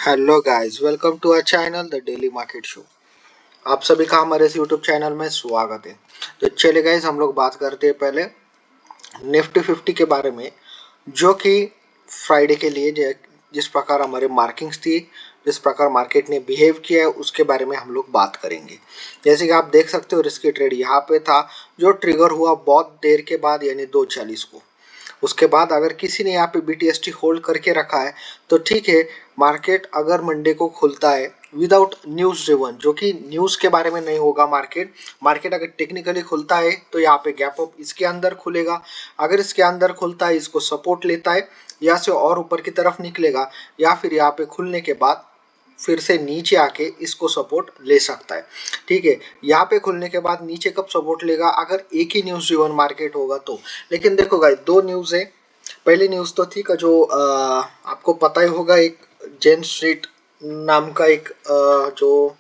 Hello guys, welcome to our channel the daily market show. आप सभी का हमारे इस यूट्यूब चैनल में स्वागत है। तो चलिए गाइस, हम लोग बात करते हैं पहले निफ्टी 50 के बारे में, जो कि फ्राइडे के लिए जिस प्रकार हमारे मार्किंग्स थी, जिस प्रकार मार्केट ने बिहेव किया है, उसके बारे में हम लोग बात करेंगे। जैसे कि आप देख सकते हो, रिस्की ट्रेड यहाँ पे था जो ट्रिगर हुआ बहुत देर के बाद, यानी 2:40 को। उसके बाद अगर किसी ने यहाँ पे BTST होल्ड करके रखा है तो ठीक है। मार्केट अगर मंडे को खुलता है विदाउट न्यूज ड्रिवन, जो कि न्यूज के बारे में नहीं होगा, मार्केट अगर टेक्निकली खुलता है तो यहाँ पे गैप अप इसके अंदर खुलेगा। अगर इसके अंदर खुलता है, इसको सपोर्ट लेता है, यहाँ से और ऊपर की तरफ निकलेगा, या फिर यहाँ पे खुलने के बाद फिर से नीचे आके इसको सपोर्ट ले सकता है। ठीक है, यहाँ पे खुलने के बाद नीचे कब सपोर्ट लेगा, अगर एक ही न्यूज ड्रिवन मार्केट होगा तो। लेकिन देखो गाइस, दो न्यूज है। पहली न्यूज तो थी का जो आपको पता ही होगा, एक जेन स्ट्रीट नाम का एक जो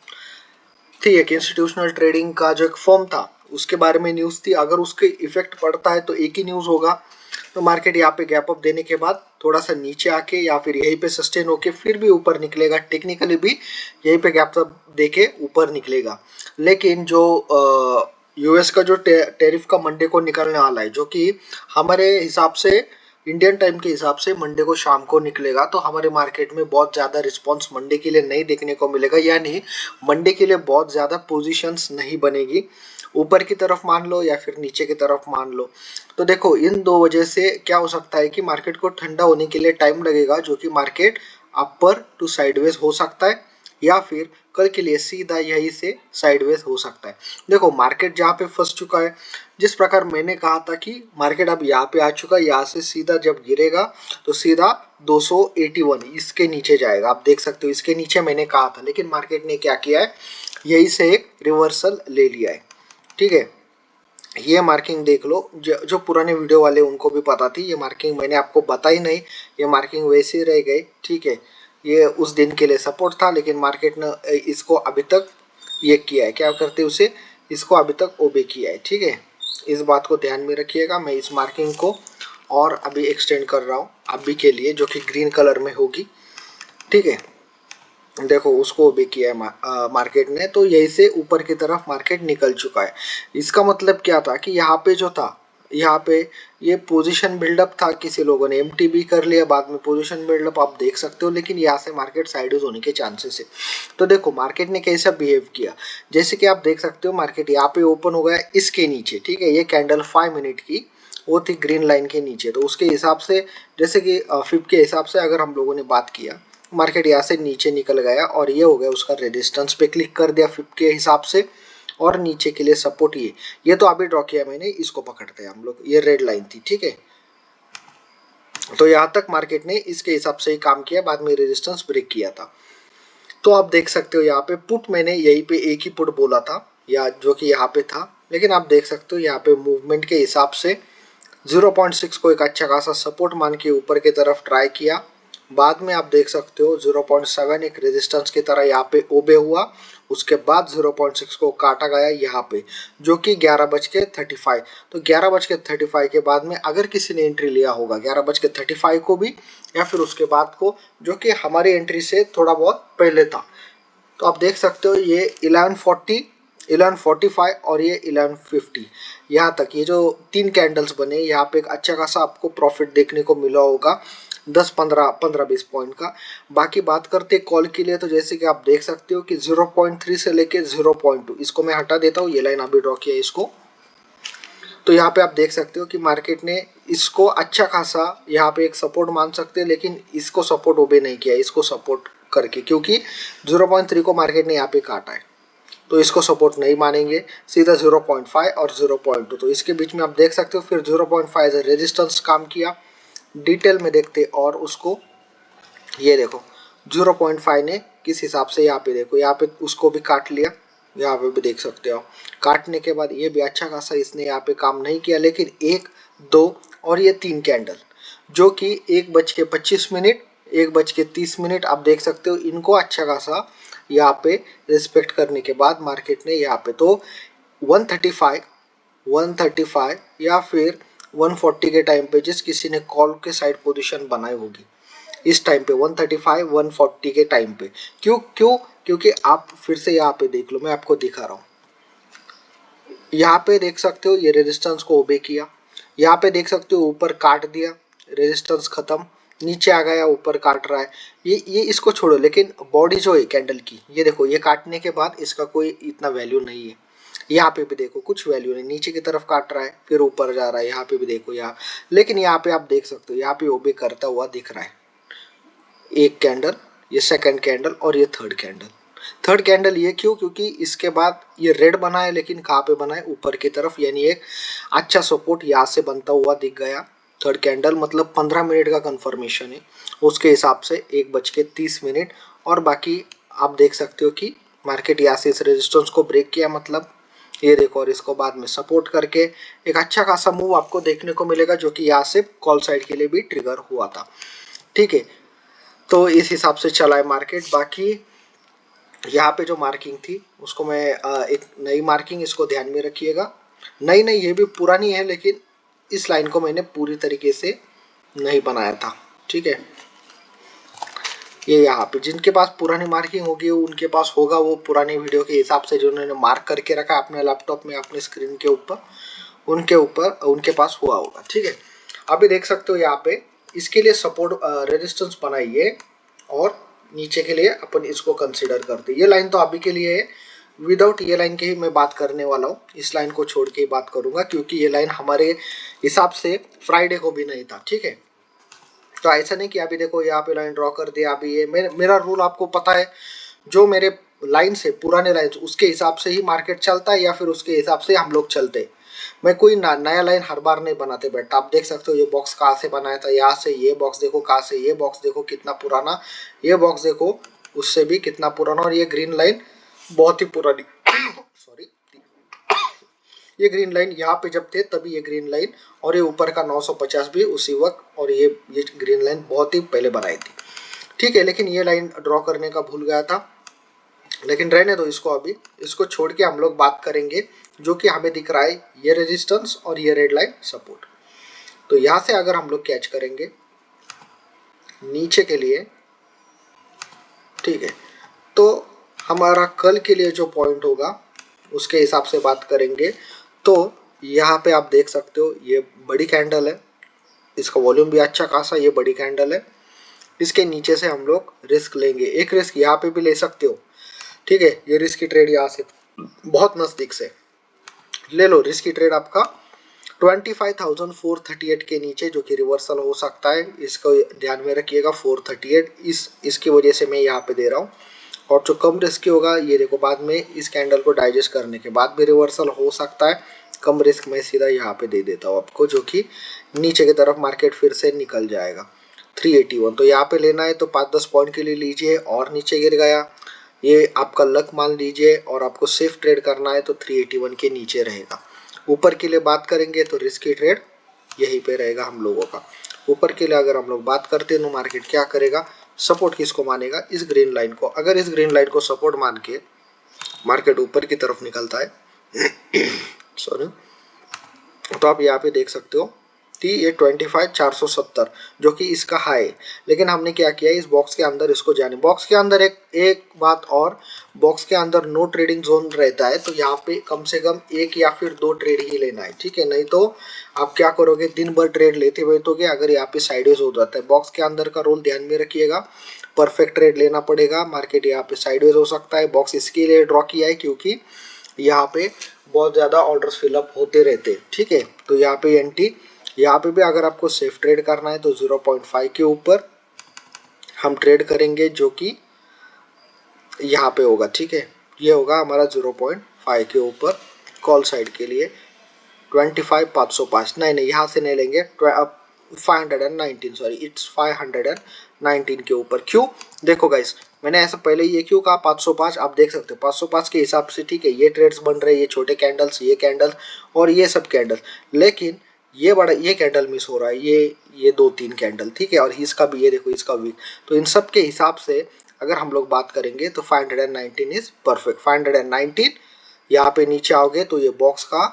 थी, एक इंस्टीट्यूशनल ट्रेडिंग का जो एक फॉर्म था, उसके बारे में न्यूज थी। अगर उसके इफेक्ट पड़ता है तो एक ही न्यूज होगा। तो मार्केट यहाँ पे गैप अप देने के बाद थोड़ा सा नीचे आके या फिर यहीं पे सस्टेन होके फिर भी ऊपर निकलेगा, टेक्निकली भी यहीं पे गैप अप देके ऊपर निकलेगा। लेकिन जो यूएस का जो टैरिफ का मंडे को निकलने वाला है, जो कि हमारे हिसाब से इंडियन टाइम के हिसाब से मंडे को शाम को निकलेगा, तो हमारे मार्केट में बहुत ज़्यादा रिस्पांस मंडे के लिए नहीं देखने को मिलेगा, यानी मंडे के लिए बहुत ज़्यादा पोजीशंस नहीं बनेगी, ऊपर की तरफ मान लो या फिर नीचे की तरफ मान लो। तो देखो, इन दो वजह से क्या हो सकता है कि मार्केट को ठंडा होने के लिए टाइम लगेगा, जो कि मार्केट अपर टू साइडवेज हो सकता है, या फिर कल के लिए सीधा यहीं से साइडवेज हो सकता है। देखो, मार्केट जहाँ पे फंस चुका है, जिस प्रकार मैंने कहा था कि मार्केट अब यहाँ पे आ चुका है, यहाँ से सीधा जब गिरेगा तो सीधा 281 इसके नीचे जाएगा। आप देख सकते हो, इसके नीचे मैंने कहा था, लेकिन मार्केट ने क्या किया है, यहीं से एक रिवर्सल ले लिया है। ठीक है, ये मार्किंग देख लो, जो पुराने वीडियो वाले उनको भी पता थी, ये मार्किंग मैंने आपको बताई नहीं, ये मार्किंग वैसे ही रह गई। ठीक है, ये उस दिन के लिए सपोर्ट था, लेकिन मार्केट ने इसको अभी तक ये किया है, क्या करते उसे, इसको अभी तक ओबे किया है। ठीक है, इस बात को ध्यान में रखिएगा। मैं इस मार्किंग को और अभी एक्सटेंड कर रहा हूँ अभी के लिए, जो कि ग्रीन कलर में होगी। ठीक है, देखो उसको भी किया है मार्केट ने, तो यहीं से ऊपर की तरफ मार्केट निकल चुका है। इसका मतलब क्या था कि यहाँ पे जो था, यहाँ पे ये पोजीशन बिल्डअप था, किसी लोगों ने एमटी भी कर लिया बाद में पोजीशन बिल्डअप, आप देख सकते हो। लेकिन यहाँ से मार्केट साइडवेज होने के चांसेस है। तो देखो मार्केट ने कैसा बिहेव किया, जैसे कि आप देख सकते हो, मार्केट यहाँ पे ओपन हो गया इसके नीचे। ठीक है, ये कैंडल 5 मिनट की वो थी ग्रीन लाइन के नीचे, तो उसके हिसाब से, जैसे कि फिप के हिसाब से अगर हम लोगों ने बात किया, मार्केट यहाँ से नीचे निकल गया और ये हो गया उसका रेजिस्टेंस पे क्लिक कर दिया फिप के हिसाब से, और नीचे के लिए सपोर्ट ये तो अभी ड्रॉ किया मैंने, इसको पकड़ते हैं हम लोग, ये रेड लाइन थी। ठीक है, तो यहाँ तक मार्केट ने इसके हिसाब से ही काम किया, बाद में रेजिस्टेंस ब्रेक किया था। तो आप देख सकते हो यहाँ पे पुट, मैंने यहीं पे एक ही पुट बोला था, या जो कि यहाँ पे था, लेकिन आप देख सकते हो यहाँ पे मूवमेंट के हिसाब से 0.6 को एक अच्छा खासा सपोर्ट मान के ऊपर की तरफ ट्राई किया। बाद में आप देख सकते हो 0.7 एक रेजिस्टेंस की तरह यहाँ पे ओबे हुआ। उसके बाद 0.6 को काटा गया यहाँ पे, जो कि 11:35। तो 11:35 के बाद में अगर किसी ने एंट्री लिया होगा 11:35 को भी, या फिर उसके बाद को, जो कि हमारी एंट्री से थोड़ा बहुत पहले था, तो आप देख सकते हो ये 11:40, 11:45 और ये 11:50, यहाँ तक ये जो 3 कैंडल्स बने, यहाँ पे एक अच्छा खासा आपको प्रॉफिट देखने को मिला होगा, 10-15-20 पॉइंट का। बाकी बात करते कॉल के लिए, तो जैसे कि आप देख सकते हो कि 0.3 से लेके 0.2, इसको मैं हटा देता हूँ, ये लाइन अभी ड्रॉ किया इसको। तो यहाँ पे आप देख सकते हो कि मार्केट ने इसको अच्छा खासा यहाँ पे एक सपोर्ट मान सकते हैं, लेकिन इसको सपोर्ट ओबे नहीं किया, इसको सपोर्ट करके, क्योंकि 0.3 को मार्केट ने यहाँ पे काटा है, तो इसको सपोर्ट नहीं मानेंगे, सीधा 0.5 और 0.2। तो इसके बीच में आप देख सकते हो फिर 0.5 एज रेजिस्टेंस काम किया। डिटेल में देखते और उसको, ये देखो 0.5 ने किस हिसाब से, यहाँ पे देखो, यहाँ पे उसको भी काट लिया, यहाँ पे भी देख सकते हो। काटने के बाद ये भी अच्छा खासा इसने यहाँ पे काम नहीं किया, लेकिन 1, 2 और ये 3 कैंडल, जो कि 1:25, 1:30, आप देख सकते हो, इनको अच्छा खासा यहाँ पे रिस्पेक्ट करने के बाद मार्केट ने यहाँ पे तो 135, 135 या फिर 140 के टाइम पे जिस किसी ने कॉल के साइड पोजीशन बनाई होगी, इस टाइम पे 135 140 के टाइम पे। क्यों क्यों क्योंकि आप फिर से यहाँ पे देख लो, मैं आपको दिखा रहा हूँ। यहाँ पे देख सकते हो ये रेजिस्टेंस को ओबे किया, यहाँ पे देख सकते हो ऊपर काट दिया, रेजिस्टेंस खत्म, नीचे आ गया, ऊपर काट रहा है। ये इसको छोड़ो, लेकिन बॉडी जो है कैंडल की, ये देखो ये काटने के बाद इसका कोई इतना वैल्यू नहीं है। यहाँ पे भी देखो कुछ वैल्यू नहीं, नीचे की तरफ काट रहा है फिर ऊपर जा रहा है, यहाँ पे भी देखो यहाँ, लेकिन यहाँ पे आप देख सकते हो यहाँ पे ओबे करता हुआ दिख रहा है। एक कैंडल, ये सेकंड कैंडल और ये थर्ड कैंडल। थर्ड कैंडल ये क्यों, क्योंकि इसके बाद ये रेड बना है, लेकिन कहाँ पे बना है, ऊपर की तरफ, यानी एक अच्छा सपोर्ट यहाँ से बनता हुआ दिख गया। थर्ड कैंडल मतलब 15 मिनट का कंफर्मेशन है, उसके हिसाब से 1:30 और बाकी आप देख सकते हो कि मार्केट यहाँ से इस रेजिस्टेंस को ब्रेक किया, मतलब ये देखो, और इसको बाद में सपोर्ट करके एक अच्छा खासा मूव आपको देखने को मिलेगा, जो कि यहाँ से कॉल साइड के लिए भी ट्रिगर हुआ था। ठीक है, तो इस हिसाब से चला है मार्केट। बाकी यहाँ पे जो मार्किंग थी उसको मैं एक नई मार्किंग, इसको ध्यान में रखिएगा। नई नहीं, ये भी पुरानी है, लेकिन इस लाइन को मैंने पूरी तरीके से नहीं बनाया था। ठीक है, ये यहाँ पे जिनके पास पुरानी मार्किंग होगी उनके पास होगा, वो पुरानी वीडियो के हिसाब से जो उन्होंने मार्क करके रखा अपने लैपटॉप में, अपने स्क्रीन के ऊपर, उनके पास हुआ होगा। ठीक है, अभी देख सकते हो यहाँ पे इसके लिए सपोर्ट रेजिस्टेंस बनाइए, और नीचे के लिए अपन इसको कंसिडर करते हैं। ये लाइन तो अभी के लिए है, विदाउट ये लाइन के ही मैं बात करने वाला हूँ, इस लाइन को छोड़ के ही बात करूंगा, क्योंकि ये लाइन हमारे हिसाब से फ्राइडे को भी नहीं था। ठीक है, तो ऐसा नहीं कि अभी देखो यहाँ पे लाइन ड्रॉ कर दिया, अभी ये मेरा रूल आपको पता है, जो मेरे लाइन से पुराने लाइन उसके हिसाब से ही मार्केट चलता है, या फिर उसके हिसाब से हम लोग चलते हैं। मैं कोई नया लाइन हर बार नहीं बनाते बैठता। आप देख सकते हो ये बॉक्स कहाँ से बनाया था, यहाँ से, ये बॉक्स देखो कहाँ से, ये बॉक्स देखो कितना पुराना, ये बॉक्स देखो उससे भी कितना पुराना, और ये ग्रीन लाइन बहुत ही पुरानी सॉरी, ये ग्रीन लाइन यहाँ पे जब थे तभी ये ग्रीन लाइन, और ये ऊपर का 950 भी उसी वक्त, और ये ग्रीन लाइन बहुत ही पहले बनाई थी। ठीक है, लेकिन ये लाइन ड्रॉ करने का भूल गया था, लेकिन रहने दो इसको। अभी इसको छोड़ के हम लोग बात करेंगे जो कि हमें दिख रहा है, ये रेजिस्टेंस और ये रेड लाइन सपोर्ट। तो यहाँ से अगर हम लोग कैच करेंगे नीचे के लिए, ठीक है, तो हमारा कल के लिए जो पॉइंट होगा उसके हिसाब से बात करेंगे। तो यहाँ पे आप देख सकते हो ये बड़ी कैंडल है, इसका वॉल्यूम भी अच्छा खासा, ये बड़ी कैंडल है, इसके नीचे से हम लोग रिस्क लेंगे। एक रिस्क यहाँ पे भी ले सकते हो। ठीक है, ये रिस्क की ट्रेड यहाँ से बहुत नज़दीक से ले लो। रिस्क की ट्रेड आपका 25,438 के नीचे, जो कि रिवर्सल हो सकता है, इसको ध्यान में रखिएगा। 438 इसकी वजह से मैं यहाँ पे दे रहा हूँ। और जो कम रिस्क होगा, ये देखो बाद में इस कैंडल को डाइजेस्ट करने के बाद भी रिवर्सल हो सकता है। कम रिस्क मैं सीधा यहाँ पे दे देता हूँ आपको, जो कि नीचे की तरफ मार्केट फिर से निकल जाएगा 381। तो यहाँ पे लेना है तो 5-10 पॉइंट के लिए लीजिए, और नीचे गिर गया, ये आपका लक मान लीजिए, और आपको सेफ ट्रेड करना है तो 381 के नीचे रहेगा। ऊपर के लिए बात करेंगे तो रिस्क की ट्रेड यहीं पे रहेगा हम लोगों का। ऊपर के लिए अगर हम लोग बात करते हैं तो मार्केट क्या करेगा, सपोर्ट किसको मानेगा, इस ग्रीन लाइन को। अगर इस ग्रीन लाइन को सपोर्ट मान के मार्केट ऊपर की तरफ निकलता है सॉरी, तो आप यहाँ पे देख सकते हो कि ये 25,470 जो कि इसका हाई है। लेकिन हमने क्या किया, इस बॉक्स के अंदर इसको जाने, बॉक्स के अंदर एक बात और, बॉक्स के अंदर नो ट्रेडिंग जोन रहता है, तो यहाँ पे कम से कम 1 या फिर 2 ट्रेड ही लेना है। ठीक है, नहीं तो आप क्या करोगे, दिन भर ट्रेड लेते बैठोगे, अगर यहाँ पे साइडवेज हो जाता है। बॉक्स के अंदर का रोल ध्यान में रखिएगा, परफेक्ट ट्रेड लेना पड़ेगा। मार्केट यहाँ पे साइडवेज हो सकता है। बॉक्स इसके लिए ड्रॉ किया है क्योंकि यहाँ पे बहुत ज़्यादा ऑर्डर्स फिलअप होते रहते हैं। ठीक है, तो यहाँ पे एंटी, यहाँ पे भी अगर आपको सेफ ट्रेड करना है तो 0.5 के ऊपर हम ट्रेड करेंगे, जो कि यहाँ पे होगा। ठीक है, ये होगा हमारा 0.5 के ऊपर कॉल साइड के लिए 25,505। नहीं, यहाँ से नहीं लेंगे, 519 सॉरी, इट्स 519 के ऊपर। क्यों, देखो गाइस, मैंने ऐसा पहले ये क्यों कहा 505, आप देख सकते हो 505 के हिसाब से। ठीक है, ये ट्रेड्स बन रहे हैं, ये छोटे कैंडल्स, ये कैंडल और ये सब कैंडल, लेकिन ये बड़ा, ये कैंडल मिस हो रहा है, ये 2-3 कैंडल। ठीक है, और इसका भी, ये देखो इसका वीक। तो इन सब के हिसाब से अगर हम लोग बात करेंगे तो 519 इज परफेक्ट। 519 यहाँ पे नीचे आओगे तो ये बॉक्स का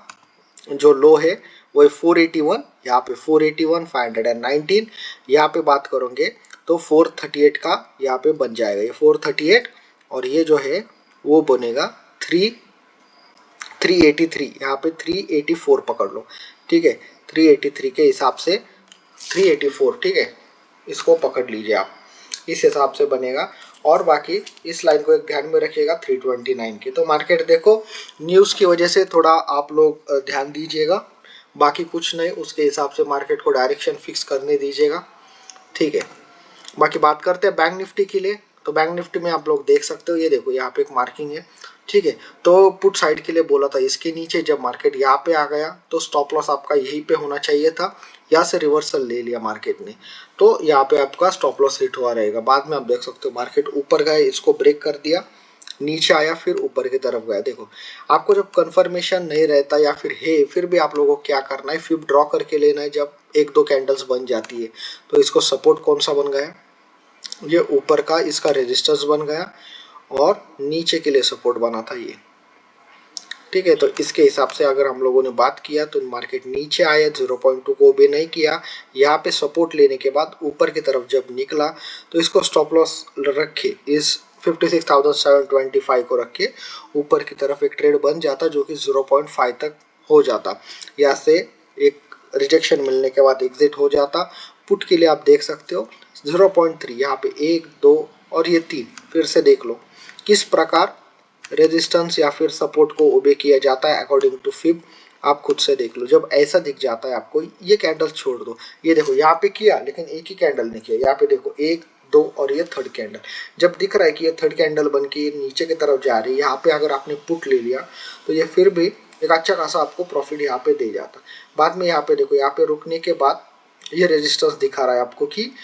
जो लो है वो 481, यहाँ पे 481, 519 यहाँ पे बात करोगे तो 438 का यहाँ पे बन जाएगा, ये 438 और ये जो है वो बनेगा 383, यहाँ पे 384 पकड़ लो, ठीक है, 383 के हिसाब से 384, ठीक है, इसको पकड़ लीजिए आप, इस हिसाब से बनेगा। और बाकी इस लाइन को एक ध्यान में रखिएगा 329 की। तो मार्केट देखो न्यूज़ की वजह से थोड़ा आप लोग ध्यान दीजिएगा, बाकी कुछ नहीं, उसके हिसाब से मार्केट को डायरेक्शन फिक्स करने दीजिएगा, ठीक है। बाकी बात करते हैं बैंक निफ्टी के लिए। तो बैंक निफ्टी में आप लोग देख सकते हो, ये देखो यहाँ पे एक मार्किंग है, ठीक है। तो पुट साइड के लिए बोला था, इसके नीचे जब मार्केट यहाँ पे आ गया तो स्टॉप लॉस आपका यहीं पे होना चाहिए था, यहाँ से रिवर्सल ले लिया मार्केट ने, तो यहाँ पे आपका स्टॉप लॉस हिट हुआ रहेगा। बाद में आप देख सकते हो मार्केट ऊपर गए, इसको ब्रेक कर दिया, नीचे आया, फिर ऊपर की तरफ गया। देखो आपको जब कंफर्मेशन नहीं रहता या फिर है, फिर भी आप लोगों को क्या करना है, फिर ड्रॉ करके लेना है। जब एक दो कैंडल्स बन जाती है तो इसको सपोर्ट कौन सा बन गया, ये ऊपर का इसका रेजिस्टेंस बन गया और नीचे के लिए सपोर्ट बना था ये, ठीक है। तो इसके हिसाब से अगर हम लोगों ने बात किया तो मार्केट नीचे आया, 0.2 को भी नहीं किया, यहाँ पे सपोर्ट लेने के बाद ऊपर की तरफ जब निकला तो इसको स्टॉप लॉस रखे, इस 56,725 को रख के ऊपर की तरफ एक ट्रेड बन जाता जो कि 0.5 तक हो जाता, यहाँ से एक रिजेक्शन मिलने के बाद एग्जिट हो जाता। पुट के लिए आप देख सकते हो 0.3, यहाँ पे 1 2 और ये 3, फिर से देख लो किस प्रकार रेजिस्टेंस या फिर सपोर्ट को ओबे किया जाता है अकॉर्डिंग टू फिब, आप खुद से देख लो। जब ऐसा दिख जाता है आपको, ये कैंडल छोड़ दो, ये देखो यहाँ पे किया लेकिन एक ही कैंडल ने किया, यहाँ पे देखो 1 2 और ये थर्ड कैंडल, जब दिख रहा है कि ये थर्ड कैंडल बन के नीचे की तरफ जा रही है, यहाँ पे अगर आपने पुट ले लिया तो ये फिर भी एक अच्छा खासा आपको प्रॉफिट यहाँ पे दे जाता। बाद में यहाँ पे देखो, यहाँ पे रुकने के बाद ये रेजिस्टेंस दिखा रहा है आपको कि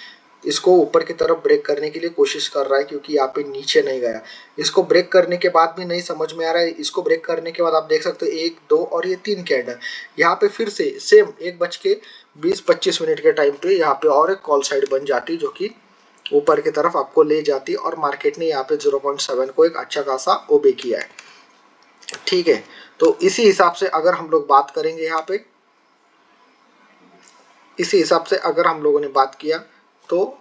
इसको ऊपर की तरफ ब्रेक करने के लिए कोशिश कर रहा है, क्योंकि यहाँ पे नीचे नहीं गया। इसको ब्रेक करने के बाद भी नहीं समझ में आ रहा है, इसको ब्रेक करने के बाद आप देख सकते हो 1 2 और ये 3 कैंडल, यहाँ पे फिर से सेम 1:20-25 के टाइम पे यहाँ पे और एक कॉल साइड बन जाती जो कि ऊपर की तरफ आपको ले जाती, और मार्केट ने यहाँ पे 0.7 को एक अच्छा खासा ओबे किया है, ठीक है। तो इसी हिसाब से अगर हम लोग बात करेंगे, यहाँ पे इसी हिसाब से अगर हम लोगों ने बात किया तो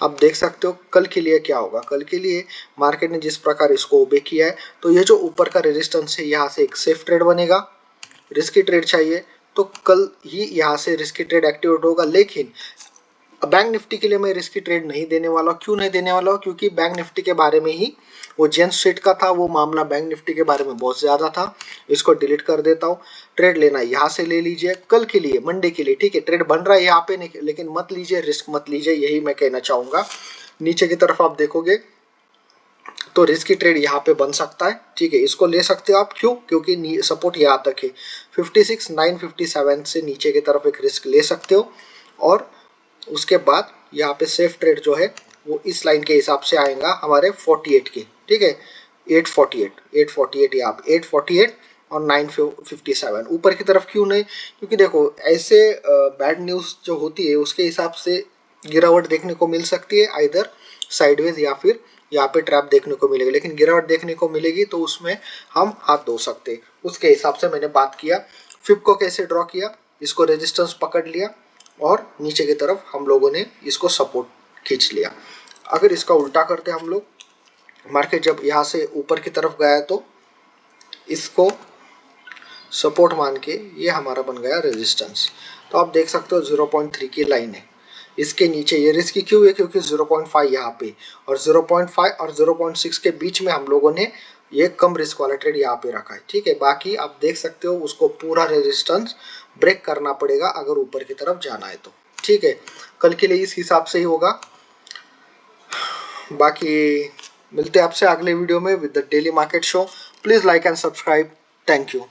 आप देख सकते हो कल के लिए क्या होगा। कल के लिए मार्केट ने जिस प्रकार इसको ओबे किया है, तो ये जो ऊपर का रेजिस्टेंस है, यहाँ से एक सेफ ट्रेड बनेगा। रिस्की ट्रेड चाहिए तो कल ही यहाँ से रिस्की ट्रेड एक्टिवेट होगा, लेकिन बैंक निफ्टी के लिए मैं रिस्की ट्रेड नहीं देने वाला हूँ। क्यों नहीं देने वाला हूँ, क्योंकि बैंक निफ्टी के बारे में ही वो जेन स्ट्रीट का था, वो मामला बैंक निफ्टी के बारे में बहुत ज़्यादा था, इसको डिलीट कर देता हूँ। ट्रेड लेना यहाँ से ले लीजिए कल के लिए, मंडे के लिए, ठीक है। ट्रेड बन रहा है यहाँ पे नहीं, लेकिन मत लीजिए, रिस्क मत लीजिए, यही मैं कहना चाहूँगा। नीचे की तरफ आप देखोगे तो रिस्की ट्रेड यहाँ पे बन सकता है, ठीक है, इसको ले सकते हो आप। क्यों, क्योंकि सपोर्ट यहाँ तक है, 56,957 से नीचे की तरफ एक रिस्क ले सकते हो। और उसके बाद यहाँ पे सेफ ट्रेड जो है वो इस लाइन के हिसाब से आएगा हमारे 48 के, ठीक है, 848 यहाँ पे 848 और 957 ऊपर की तरफ। क्यों नहीं, क्योंकि देखो ऐसे बैड न्यूज़ जो होती है उसके हिसाब से गिरावट देखने को मिल सकती है, आइदर साइडवेज या फिर यहाँ पे ट्रैप देखने को मिलेगा, लेकिन गिरावट देखने को मिलेगी तो उसमें हम हाथ धो सकते हैं। उसके हिसाब से मैंने बात किया। फिब को कैसे ड्रॉ किया, इसको रेजिस्टेंस पकड़ लिया और नीचे की तरफ हम लोगों ने इसको सपोर्ट खींच लिया। अगर इसका उल्टा करते हम लोग, मार्केट जब यहाँ से ऊपर की तरफ गया तो इसको सपोर्ट मान के ये हमारा बन गया रेजिस्टेंस। तो आप देख सकते हो 0.3 की लाइन है, इसके नीचे ये रिस्क क्यों है, क्योंकि 0.5 यहाँ पे और 0.5 और 0.6 के बीच में हम लोगों ने ये कम रिस्क वाला ट्रेड यहाँ पे रखा है, ठीक है। बाकी आप देख सकते हो उसको पूरा रेजिस्टेंस ब्रेक करना पड़ेगा अगर ऊपर की तरफ जाना है तो, ठीक है। कल के लिए इस हिसाब से ही होगा। बाकी मिलते हैं आपसे अगले वीडियो में with the daily market show. Please like and subscribe. Thank you.